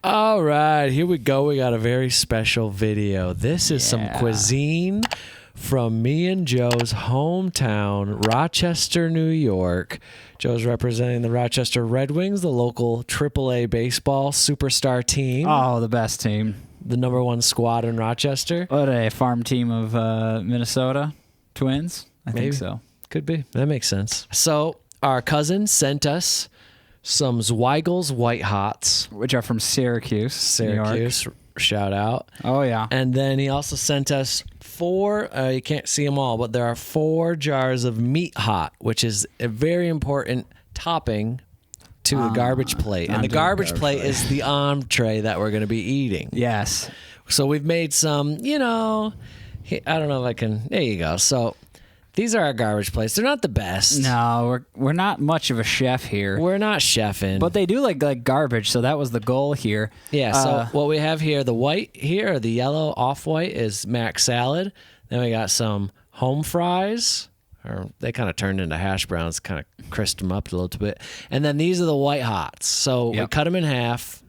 All right, here we go. We got a very special video. This is some cuisine from me and Joe's hometown, Rochester, New York. Joe's representing the Rochester Red Wings, the local AAA baseball superstar team. Oh, the best team. The #1 squad in Rochester. What, a farm team of Minnesota Twins? I think so. Could be. That makes sense. So our cousin sent us some Zweigel's White Hots. Which are from Syracuse, New York. Shout out. Oh, yeah. And then he also sent us 4, you can't see them all, but there are 4 jars of Meat Hot, which is a very important topping to the garbage plate. And the garbage plate is the entree that we're going to be eating. Yes. So we've made some, I don't know if I can, there you go. So these are our garbage plates. They're not the best. No, we're not much of a chef here. We're not chefing. But they do like garbage, so that was the goal here. Yeah, so what we have here, the white here, or the yellow off-white is mac salad. Then we got some home fries, or they kind of turned into hash browns, kind of crisped them up a little bit. And then these are the White Hots. So we cut them in half,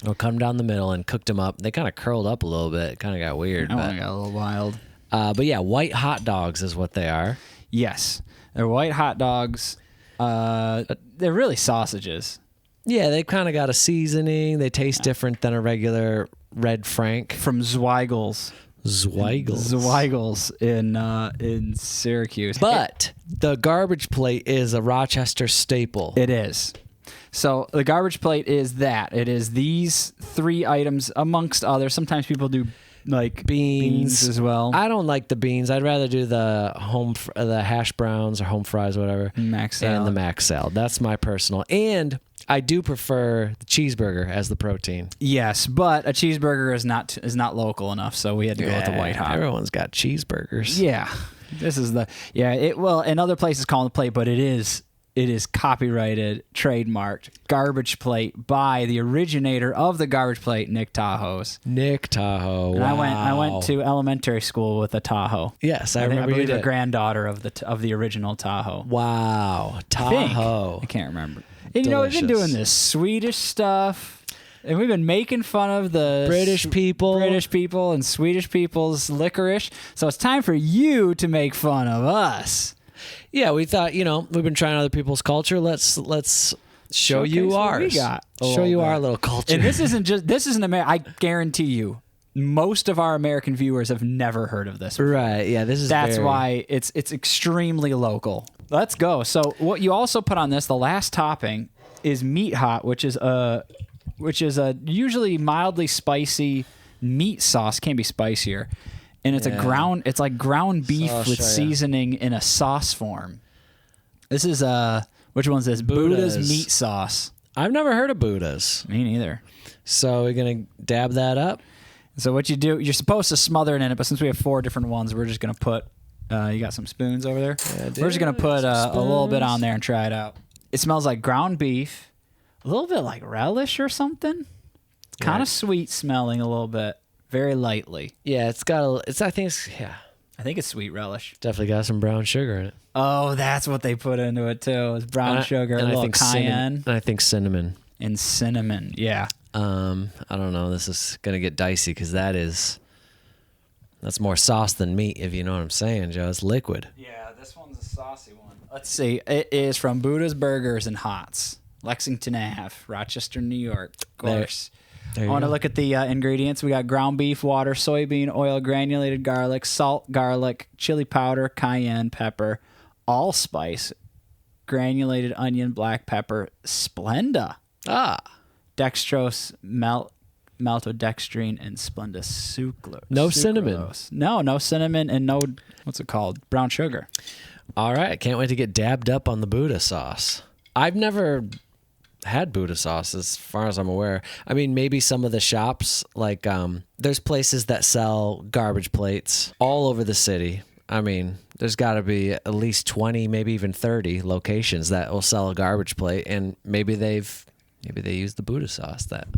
or cut them down the middle and cooked them up. They kind of curled up a little bit. It kind of got weird. Got a little wild. But yeah, white hot dogs is what they are. Yes. They're white hot dogs. They're really sausages. Yeah, they kind of got a seasoning. They taste different than a regular red Frank. From Zweigel's. Zweigel's in Syracuse. But the garbage plate is a Rochester staple. It is. So the garbage plate is that. It is these 3 items amongst others. Sometimes people do like beans as well. I don't like the beans. I'd rather do the hash browns or home fries, whatever. Mac salad. And the mac salad. That's my personal. And I do prefer the cheeseburger as the protein. Yes, but a cheeseburger is not local enough, so we had to go with the white hot. Everyone's got cheeseburgers. Yeah, this is the in other places call it the plate, but it is copyrighted, trademarked garbage plate by the originator of the garbage plate, Nick Tahoe's. Nick Tahoe. And wow. I went to elementary school with a Tahoe. Yes, I remember. I believe the granddaughter of the original Tahoe. Wow, Tahoe. I can't remember. And we've been doing this Swedish stuff, and we've been making fun of the British people and Swedish people's licorice. So it's time for you to make fun of us. Yeah, we thought, we've been trying other people's culture. Let's show you ours. We got show you our little culture. And this isn't America. I guarantee you, most of our American viewers have never heard of this before. Right? Yeah, that's why it's extremely local. Let's go. So what you also put on this, the last topping, is Meat Hot, which is a usually mildly spicy meat sauce. Can't be spicier. And it's it's like ground beef with seasoning in a sauce form. This is which one's this? Buddha's meat sauce. I've never heard of Buddha's. Me neither. So we're gonna dab that up. So what you do, you're supposed to smother it in it, but since we have 4 different ones, we're just gonna put. You got some spoons over there? Yeah, we're just gonna put a little bit on there and try it out. It smells like ground beef, a little bit like relish or something. It's kind of sweet smelling a little bit. Very lightly. Yeah, I think it's sweet relish. Definitely got some brown sugar in it. Oh, that's what they put into it too. It's brown sugar, a little cayenne. And I think cinnamon. And cinnamon, yeah. I don't know. This is gonna get dicey because that's more sauce than meat, if you know what I'm saying, Joe. It's liquid. Yeah, this one's a saucy one. Let's see. It is from Buddha's Burgers and Hots, Lexington Ave, Rochester, New York. Of course. I want to look at the ingredients. We got ground beef, water, soybean oil, granulated garlic, salt, garlic, chili powder, cayenne pepper, allspice, granulated onion, black pepper, Splenda. Dextrose, maltodextrine, and Splenda sucrose. No cinnamon. No cinnamon, and no, what's it called? Brown sugar. All right. Can't wait to get dabbed up on the Buddha sauce. I've never had Buddha sauce as far as I'm aware. I mean, maybe some of the shops, like there's places that sell garbage plates all over the city. I mean, there's got to be at least 20, maybe even 30 locations that will sell a garbage plate, and maybe they use the Buddha sauce that.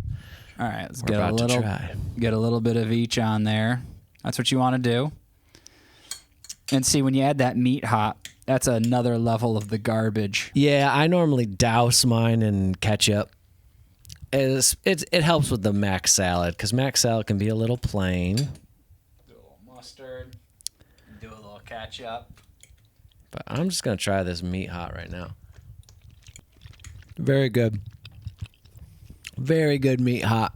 All right, let's get a little bit of each on there. That's what you want to do. And see, when you add that Meat Hot, that's another level of the garbage. Yeah, I normally douse mine in ketchup. It helps with the mac salad because mac salad can be a little plain. Do a little mustard. Do a little ketchup. But I'm just gonna try this meat hot right now. Very good. Very good meat hot.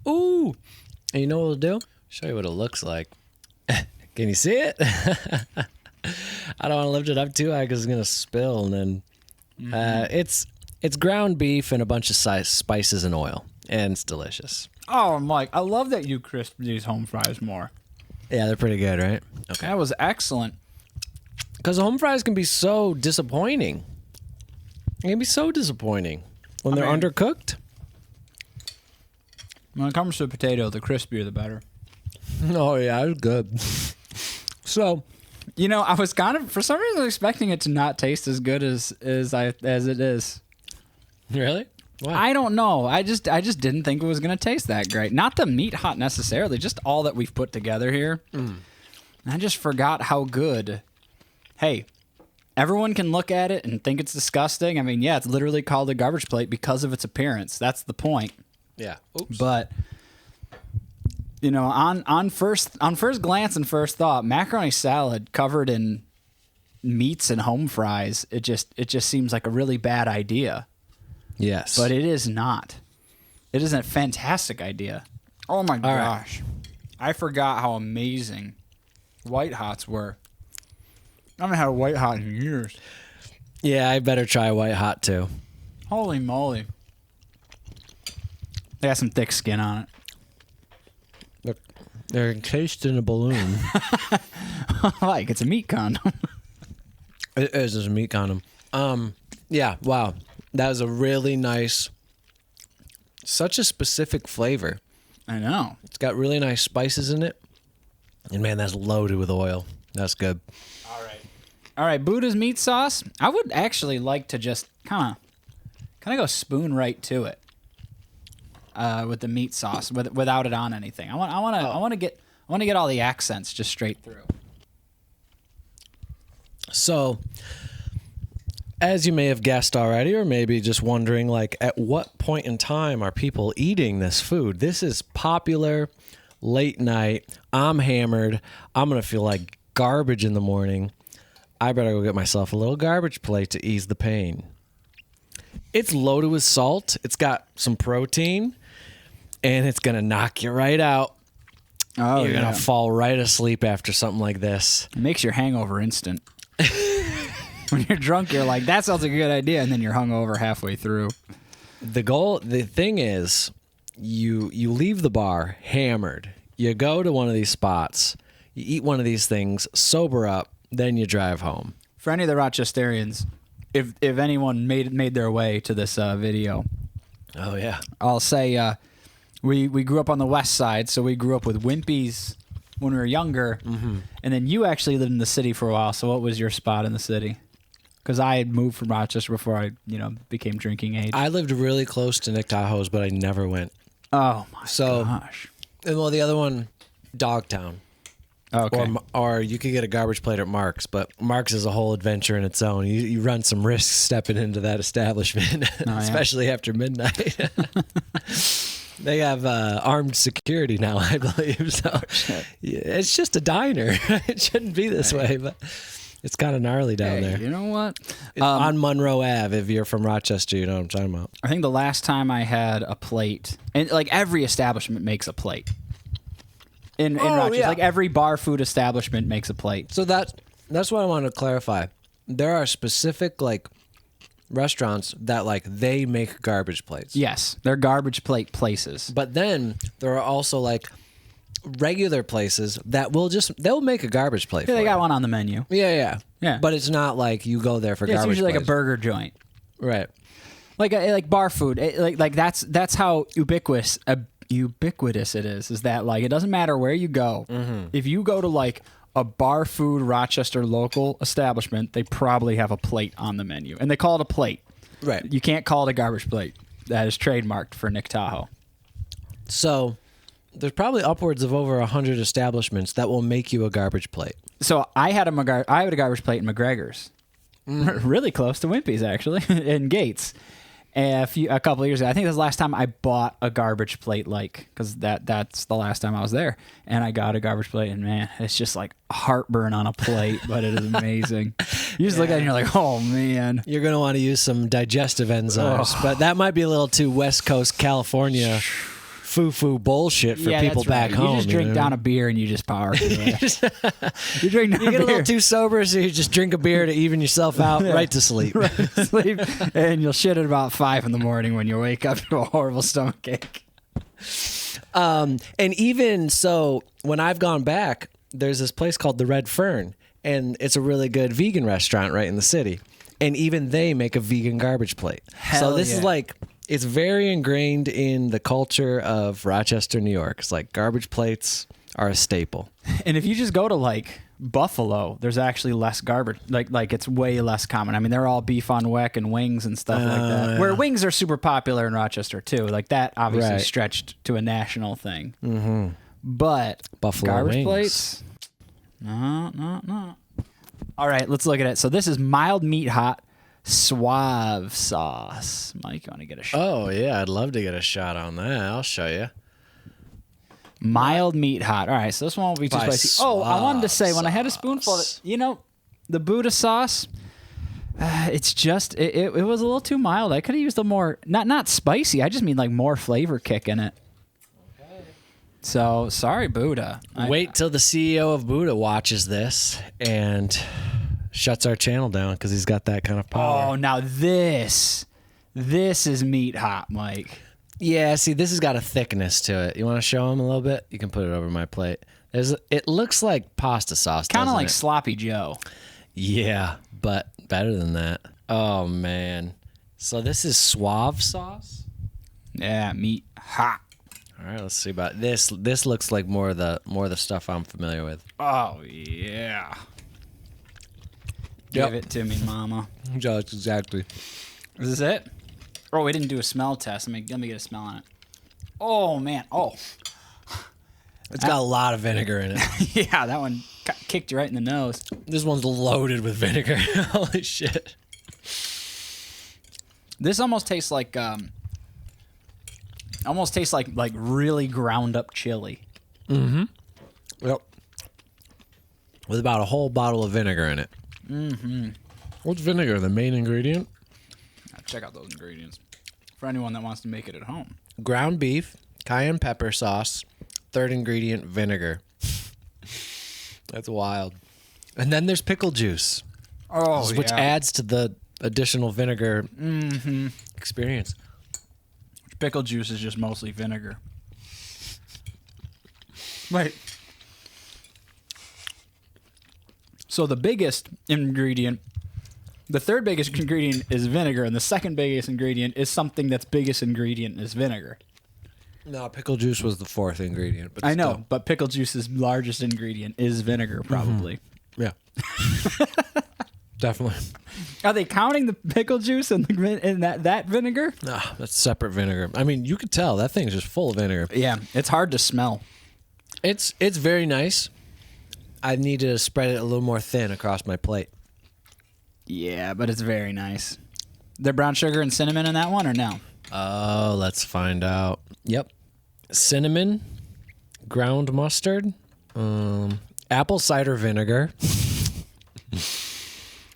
Ooh! And you know what it'll do? Show you what it looks like. Can you see it? I don't want to lift it up too high because it's gonna spill. And then it's ground beef and a bunch of spices and oil, and it's delicious. Oh, Mike, I love that you crisp these home fries more. Yeah, they're pretty good, right? Okay, that was excellent. Because home fries can be so disappointing. It can be so disappointing when they're undercooked. When it comes to a potato, the crispier the better. Oh yeah, it's good. So, you know, I was kind of for some reason expecting it to not taste as good as it is. Really? Why? I don't know. I just didn't think it was gonna taste that great. Not the meat hot necessarily, just all that we've put together here. I just forgot how good. Hey, everyone can look at it and think it's disgusting. I mean, yeah, it's literally called a garbage plate because of its appearance. That's the point. Yeah. Oops. But you know, on first glance and first thought, macaroni salad covered in meats and home fries, it just seems like a really bad idea. Yes. But it is not. It is a fantastic idea. Oh my gosh. I forgot how amazing White Hots were. I haven't had a White Hot in years. Yeah, I better try White Hot too. Holy moly. They got some thick skin on it. Look, they're encased in a balloon. Like, it's a meat condom. It is a meat condom. Yeah, wow. That was a really nice, such a specific flavor. I know. It's got really nice spices in it. And man, that's loaded with oil. That's good. All right, Buddha's meat sauce. I would actually like to just kind of go spoon right to it with the meat sauce without it on anything. I want to get all the accents just straight through. So, as you may have guessed already, or maybe just wondering, like, at what point in time are people eating this food? This is popular late night. I'm hammered. I'm going to feel like garbage in the morning. I better go get myself a little garbage plate to ease the pain. It's loaded with salt. It's got some protein, and it's going to knock you right out. Oh, You're going to fall right asleep after something like this. It makes your hangover instant. When you're drunk, you're like, that sounds like a good idea, and then you're hungover halfway through. The thing is, you leave the bar hammered. You go to one of these spots, you eat one of these things, sober up, then you drive home. For any of the Rochesterians, if anyone made their way to this video, oh yeah, I'll say we grew up on the west side, so we grew up with Wimpy's when we were younger, and then you actually lived in the city for a while. So what was your spot in the city? Because I had moved from Rochester before I became drinking age. I lived really close to Nick Tahoe's, but I never went. Oh my gosh! And well, the other one, Dogtown. Okay. Or you could get a garbage plate at Mark's, but Mark's is a whole adventure in its own. You run some risks stepping into that establishment, especially after midnight. They have armed security now, I believe. So it's just a diner. It shouldn't be this way, but it's kind of gnarly down there. You know what? On Monroe Ave, if you're from Rochester, you know what I'm talking about. I think the last time I had a plate, and like every establishment makes a plate. In Rochester, like every bar food establishment makes a plate. So that's what I want to clarify. There are specific like restaurants that like they make garbage plates. Yes, they're garbage plate places. But then there are also like regular places that they'll make a garbage plate. Yeah, for they got you. one on the menu. Yeah. Yeah. But it's not like you go there for garbage. It's usually plates. like a burger joint, right? Like bar food. Like that's how ubiquitous it is that like it doesn't matter where you go. If you go to like a bar food Rochester local establishment, they probably have a plate on the menu, and they call it a plate. Right. You can't call it a garbage plate. That is trademarked for Nick Tahoe. So there's probably upwards of over 100 establishments that will make you a garbage plate. So I had a garbage plate in McGregor's, really close to Wimpy's actually, in Gates. a couple of years ago. I think that's the last time I bought a garbage plate, because that's the last time I was there, and I got a garbage plate, and man, it's just like heartburn on a plate, but it is amazing. You just look at it and you're like, oh man, You're gonna want to use some digestive enzymes, but that might be a little too West Coast California foo-foo bullshit for people that's back right. home. You just drink down a beer and you just power through it. You drink down You get a a little beer. too sober, so you just drink a beer to even yourself out, right to sleep. Sleep, and you'll shit at about 5 in the morning when you wake up to a horrible stomachache. And even so, when I've gone back, there's this place called the Red Fern, and it's a really good vegan restaurant right in the city. And even they make a vegan garbage plate. So this is like, it's very ingrained in the culture of Rochester, New York. It's like garbage plates are a staple. And if you just go to like Buffalo, there's actually less garbage. Like it's way less common. I mean, they're all beef on weck and wings and stuff like that. Yeah. Where wings are super popular in Rochester too. Like that obviously Right. stretched to a national thing. Mm-hmm. But Buffalo garbage wings. plates, no. All right, let's look at it. So this is mild meat hot Suave sauce. Mike, you want to get a shot? Oh, yeah. I'd love to get a shot on that. I'll show you. Mild meat hot. All right, so this one won't be too By spicy. Oh, I wanted to say, when I had a sauce. spoonful of it, the Buddha sauce, it's just, it was a little too mild. I could have used a more, not spicy, I just mean like more flavor kick in it. Okay. So, sorry, Buddha. Wait till the CEO of Buddha watches this and shuts our channel down because he's got that kind of power. Oh, now this is meat hot, Mike. Yeah, see, this has got a thickness to it. You want to show him a little bit? You can put it over my plate. It looks like pasta sauce, Kind of doesn't like it? Sloppy Joe. Yeah, but better than that. Oh, man. So this is Suave sauce? Yeah, meat hot. All right, let's see about this. This looks like more of the stuff I'm familiar with. Oh, yeah. Yep. Give it to me, mama. Just exactly. Is this it? Oh, we didn't do a smell test. Let me get a smell on it. Oh, man. Oh. It's got a lot of vinegar in it. Yeah, that one kicked you right in the nose. This one's loaded with vinegar. Holy shit. This almost tastes like really ground up chili. Yep. With about a whole bottle of vinegar in it. Mm-hmm. What's vinegar? The main ingredient? Check out those ingredients for anyone that wants to make it at home. Ground beef, cayenne pepper sauce, third ingredient, vinegar. That's wild. And then there's pickle juice. Oh, which adds to the additional vinegar experience. Pickle juice is just mostly vinegar. Wait. So the biggest ingredient, the third biggest ingredient is vinegar, and the second biggest ingredient is something that's biggest ingredient is vinegar. No, pickle juice was the fourth ingredient. But I know, still. but pickle juice's largest ingredient is vinegar, probably. Yeah. Definitely. Are they counting the pickle juice and that vinegar? Ah, that's separate vinegar. I mean, you could tell that thing's just full of vinegar. Yeah, it's hard to smell. It's very nice. I need to spread it a little more thin across my plate. Yeah, but it's very nice. There brown sugar and cinnamon in that one, or no? Oh, let's find out. Yep. Cinnamon, ground mustard, apple cider vinegar,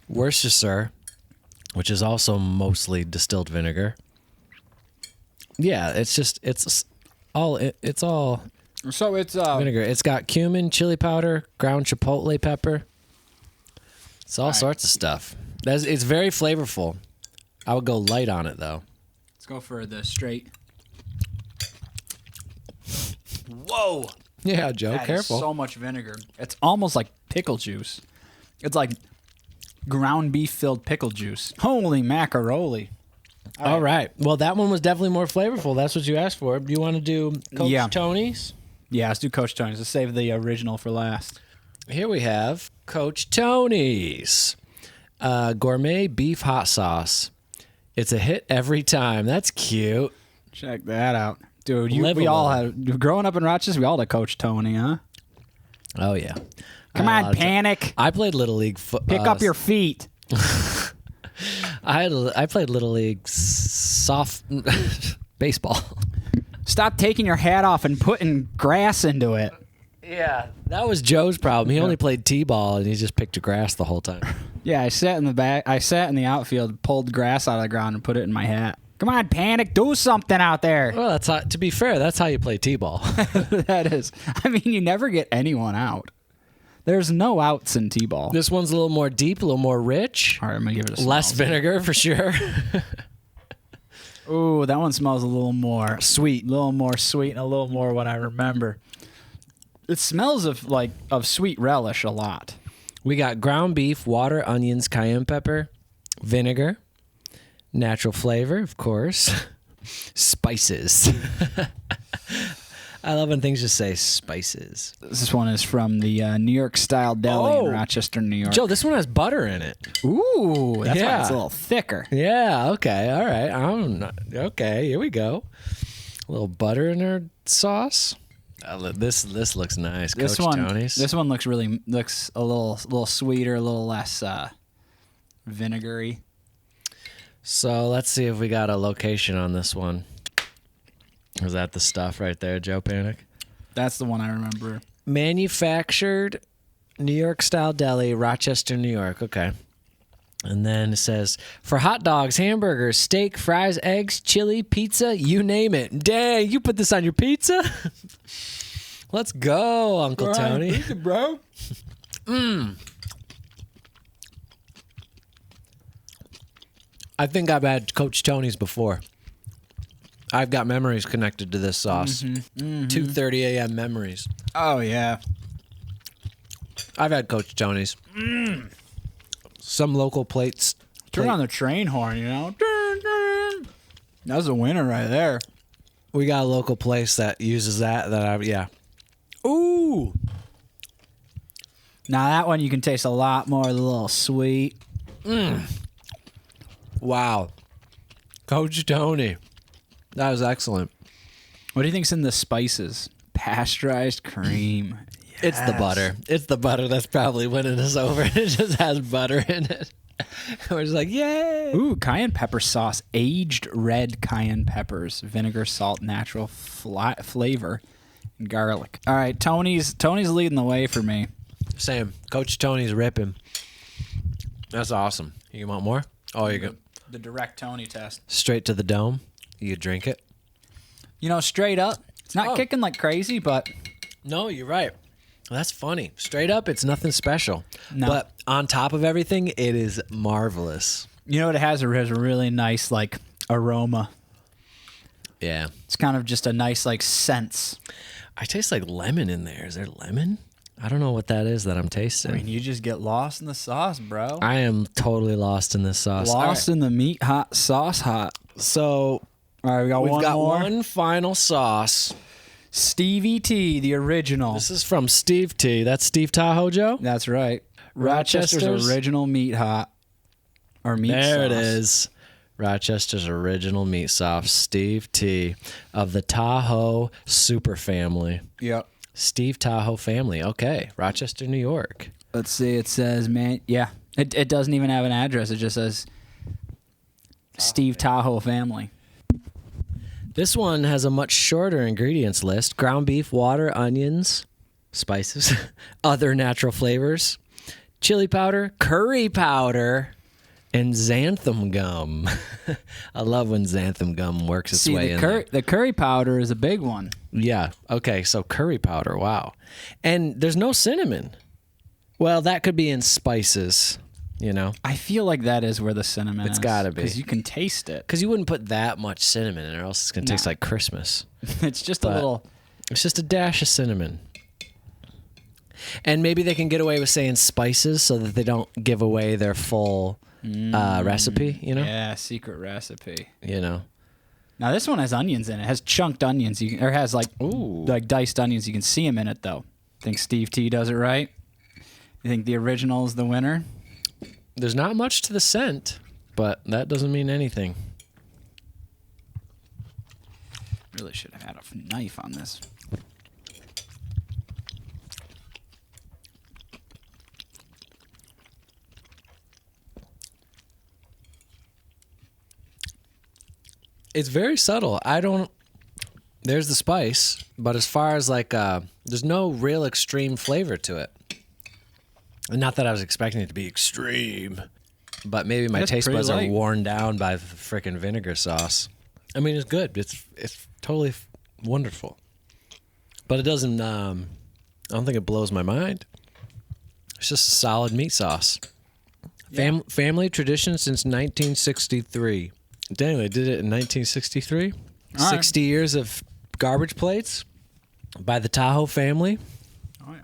Worcestershire, which is also mostly distilled vinegar. Yeah, it's all So it's vinegar. It's got cumin, chili powder, ground chipotle pepper. It's all sorts of stuff. It's very flavorful. I would go light on it though. Let's go for the straight. Whoa! Yeah, Joe, That is careful. so much vinegar. It's almost like pickle juice. It's like ground beef filled pickle juice. Holy macaroni. All right. Well, that one was definitely more flavorful. That's what you asked for. Do you want to do Coach Yeah. Tony's? Yeah, let's do Coach Tony's. Let's save the original for last. Here we have Coach Tony's gourmet beef hot sauce. It's a hit every time. That's cute. Check that out. Dude, Live we a all little. had, growing up in Rochester, we all had Coach Tony, huh? Oh yeah. Come on, Panic. I played little league. Pick up your feet. I played little league soft baseball. Stop taking your hat off and putting grass into it. Yeah, that was Joe's problem. He only played t-ball and he just picked grass the whole time. Yeah, I sat in the back. I sat in the outfield, pulled grass out of the ground, and put it in my hat. Come on, Panic, do something out there. Well, that's how, to be fair, that's how you play t-ball. That is. I mean, you never get anyone out. There's no outs in t-ball. This one's a little more deep, a little more rich. All right, I'm gonna give it a smell. Less vinegar for sure. Ooh, that one smells a little more Sweet. a little more sweet, and a little more what I remember. It smells of sweet relish a lot. We got ground beef, water, onions, cayenne pepper, vinegar, natural flavor, of course, spices. I love when things just say spices. This one is from the New York Style Deli in Rochester, New York. Joe, this one has butter in it. Ooh, that's why Yeah. it's a little thicker. Yeah, okay, all right. Okay, here we go. A little butter in our sauce. This looks nice. This Coach one, Tony's. this one looks a little sweeter, a little less vinegary. So let's see if we got a location on this one. Was that the stuff right there, Joe Panic? That's the one I remember. Manufactured, New York Style Deli, Rochester, New York. Okay. And then it says, for hot dogs, hamburgers, steak, fries, eggs, chili, pizza, you name it. Dang, you put this on your pizza? Let's go, Uncle Tony. Pizza, bro. I think I've had Coach Tony's before. I've got memories connected to this sauce. 2:30 a.m. memories. Oh, yeah. I've had Coach Tony's. Some local plates. Turn on the train horn, you know? That was a winner right there. We got a local place that uses that. Yeah. Ooh. Now, that one you can taste a lot more of the little sweet. Wow. Coach Tony. That was excellent. What do you think's in the spices? Pasteurized cream. It's the butter. It's the butter that's probably winning us over. It just has butter in it. We're just like, yay. Ooh, cayenne pepper sauce. Aged red cayenne peppers. Vinegar, salt, natural flavor, and garlic. All right, Tony's leading the way for me. Same. Coach Tony's ripping. That's awesome. You want more? Oh, you go The direct Tony test. straight to the dome. You drink it. You know, straight up, it's not kicking like crazy, but No, you're right. That's funny. Straight up, it's nothing special. No. But on top of everything, it is marvelous. you know what it has? It has a really nice, like, aroma. Yeah. It's kind of just a nice, like, sense. I taste like lemon in there. Is there lemon? I don't know what that is that I'm tasting. I mean, you just get lost in the sauce, bro. I am totally lost in this sauce. Lost in the meat hot, sauce hot. So All right, we've one got more. one final sauce. Stevie T, the original. This is from Steve T. That's Steve Tahoe, Joe? That's right. Rochester's original meat hot. Or meat sauce. There it is. Rochester's original meat sauce. Steve T. of the Tahoe super family. Yep. Steve Tahoe family. Okay. Rochester, New York. Let's see. It says, man, yeah. It doesn't even have an address. It just says Steve Tahoe family. This one has a much shorter ingredients list. Ground beef, water, onions, spices, other natural flavors, chili powder, curry powder, and xanthan gum. I love when xanthan gum works its way in there. The curry powder is a big one. Yeah. Okay. So curry powder. Wow. And there's no cinnamon. Well, that could be in spices, you know, I feel like that is where the cinnamon is. It's gotta be. Because you can taste it. because you wouldn't put that much cinnamon in, or else it's gonna taste like Christmas. It's just a But- little. It's just a dash of cinnamon. And maybe they can get away with saying spices so that they don't give away their full recipe, you know? Yeah, secret recipe. You know. Now this one has onions in it. It has chunked onions. Or has like Ooh. like diced onions. You can see them in it though. Think Steve T does it right? You think the original is the winner? There's not much to the scent, but that doesn't mean anything. Really should have had a knife on this. It's very subtle. There's the spice, but as far as like, there's no real extreme flavor to it. Not that I was expecting it to be extreme, but maybe my taste buds are worn down by the freaking vinegar sauce. I mean, it's good. It's totally wonderful, but it doesn't. I don't think it blows my mind. It's just a solid meat sauce. Family tradition since 1963. Dang, they did it in 1963. 60 years of garbage plates by the Tahoe family. Oh, yeah.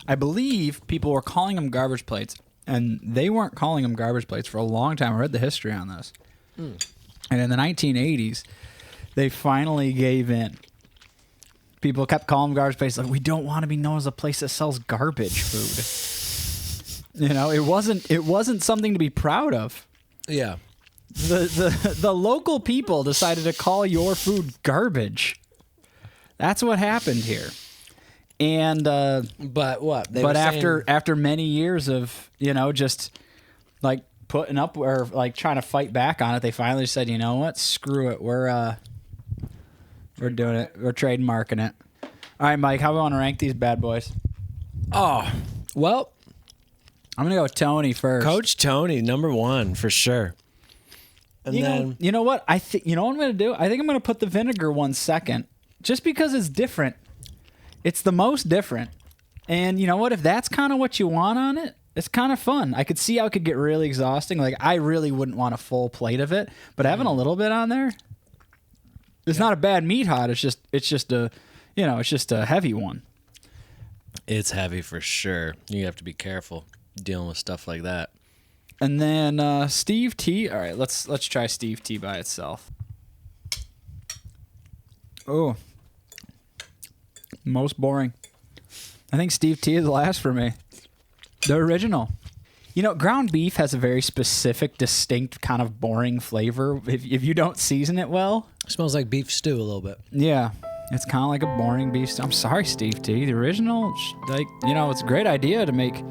I believe people were calling them garbage plates, and they weren't calling them garbage plates for a long time. I read the history on this. And in the 1980s, they finally gave in. People kept calling them garbage plates. Like, we don't want to be known as a place that sells garbage food. You know, it wasn't something to be proud of. Yeah. The local people decided to call your food garbage. That's what happened here. And but what? But after many years of, you know, just like putting up or like trying to fight back on it, they finally said, you know what? Screw it. We're doing it. We're trademarking it. All right, Mike, how do we want to rank these bad boys? Oh, well, I'm gonna go with Tony first. Coach Tony, number 1 for sure. And you know what? You know what I'm gonna do? I think I'm gonna put the vinegar one second, just because it's different. It's the most different. And you know what? If that's kind of what you want on it, it's kind of fun. I could see how it could get really exhausting. Like, I really wouldn't want a full plate of it, but having a little bit on there, it's not a bad meat hot. It's just a heavy one. It's heavy for sure. You have to be careful dealing with stuff like that. And then Steve T. All right, let's try Steve T by itself. Oh, most boring. I think Steve T is last for me. The original. You know, ground beef has a very specific, distinct, kind of boring flavor if you don't season it well. It smells like beef stew a little bit. Yeah, it's kind of like a boring beef stew. I'm sorry, Steve T. The original, like, you know, it's a great idea to make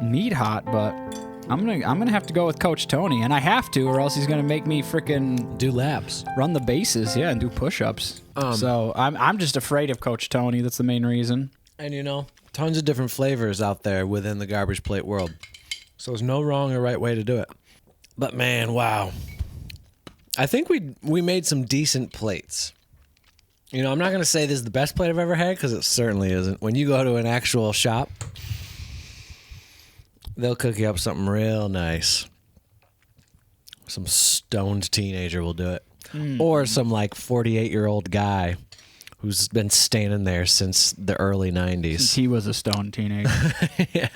meat hot, but I'm gonna have to go with Coach Tony, and I have to, or else he's gonna make me frickin' do laps, run the bases, yeah, and do push-ups. So I'm just afraid of Coach Tony. That's the main reason. And you know, tons of different flavors out there within the garbage plate world. So there's no wrong or right way to do it. But man, wow. I think we made some decent plates. You know, I'm not going to say this is the best plate I've ever had, because it certainly isn't. When you go to an actual shop, they'll cook you up something real nice. Some stoned teenager will do it. Or some like 48-year-old guy who's been standing there since the early 90s. Since he was a stoned teenager. Yeah.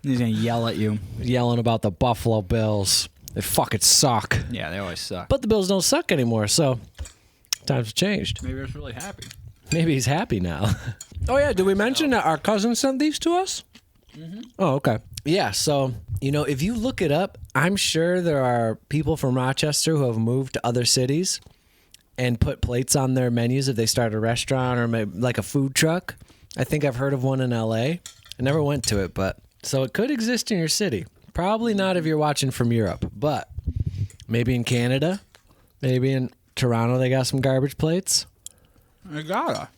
He's going to yell at you. Yelling about the Buffalo Bills. They fucking suck. Yeah, they always suck. But the Bills don't suck anymore, so times have changed. Maybe he's really happy. Maybe he's happy now. Oh, yeah, did we mention that our cousin sent these to us? Mm-hmm. Oh, okay. Yeah, so, you know, if you look it up, I'm sure there are people from Rochester who have moved to other cities and put plates on their menus if they start a restaurant or maybe like a food truck. I think I've heard of one in L.A. I never went to it, but so it could exist in your city. Probably not if you're watching from Europe, but maybe in Canada, maybe in Toronto they got some garbage plates. I gotta.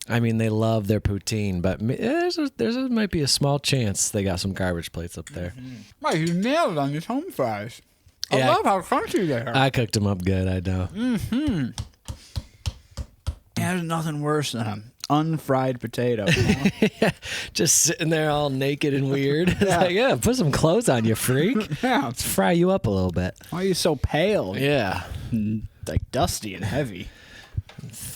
I mean, they love their poutine, but there's might be a small chance they got some garbage plates up there. Mike, you nailed on these home fries. I love how crunchy they are. I cooked them up good, I know. Mm-hmm. There's nothing worse than an unfried potato. You know? Yeah, just sitting there all naked and weird. It's like, yeah, put some clothes on, you freak. Yeah. Let's fry you up a little bit. Why are you so pale? Yeah. Like dusty and heavy.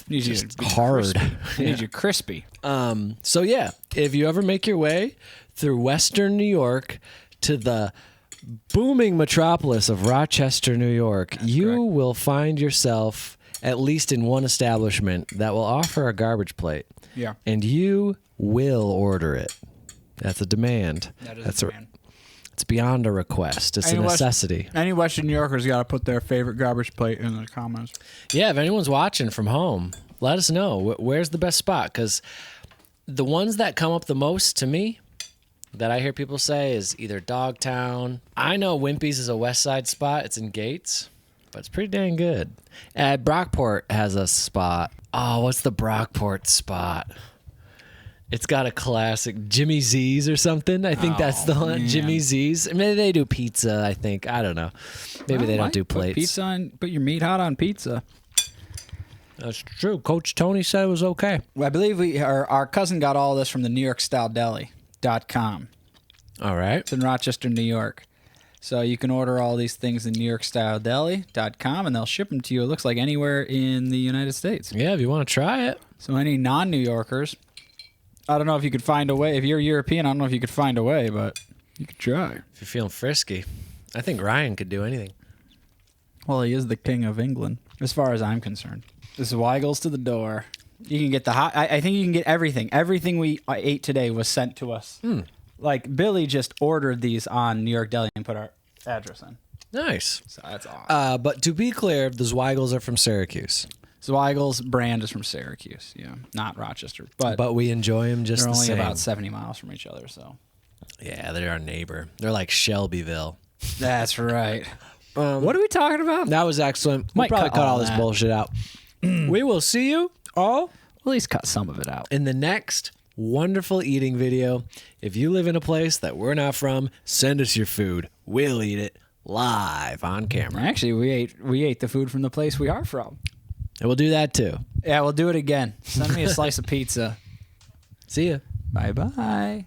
Needs just hard. Needs you crispy. So yeah, if you ever make your way through Western New York to the booming metropolis of Rochester, New York, you will find yourself at least in one establishment that will offer a garbage plate. Yeah. And you will order it. That's a demand. That's a demand. It's beyond a request. It's a necessity. Any Western New Yorkers got to put their favorite garbage plate in the comments. Yeah, if anyone's watching from home, let us know. Where's the best spot? Because the ones that come up the most to me that I hear people say is either Dogtown. I know Wimpy's is a West Side spot. It's in Gates. but it's pretty dang good. Brockport has a spot. Oh, what's the Brockport spot? It's got a classic Jimmy Z's or something. I think that's the one. Man. Jimmy Z's. Maybe they do pizza, I think. I don't know. Maybe they don't do plates. Put your meat hot on pizza. That's true. Coach Tony said it was okay. Well, I believe our cousin got all this from the NewYorkStyleDeli.com. All right. It's in Rochester, New York. So you can order all these things in NewYorkStyleDeli.com, and they'll ship them to you, it looks like, anywhere in the United States. Yeah, if you want to try it. So any non-New Yorkers, I don't know if you could find a way. If you're European, I don't know if you could find a way, but you could try. If you're feeling frisky, I think Ryan could do anything. Well, he is the king of England, as far as I'm concerned. This Weigel's to the door. You can get the hot. I think you can get everything. Everything I ate today was sent to us. Like, Billy just ordered these on New York Deli and put our address in. Nice. So that's awesome. But to be clear, the Zweigels are from Syracuse. Zweigel's brand is from Syracuse, yeah, not Rochester. But we enjoy them just the same. They're only about 70 miles from each other, so. Yeah, they're our neighbor. They're like Shelbyville. That's right. What are we talking about? That was excellent. We'll probably cut all this bullshit out. We will see you all. At least cut some of it out. In the next wonderful eating video. If you live in a place that we're not from, send us your food. We'll eat it live on camera. Actually, we ate the food from the place we are from. And we'll do that too. Yeah, we'll do it again. Send me a slice of pizza. See ya. Bye-bye.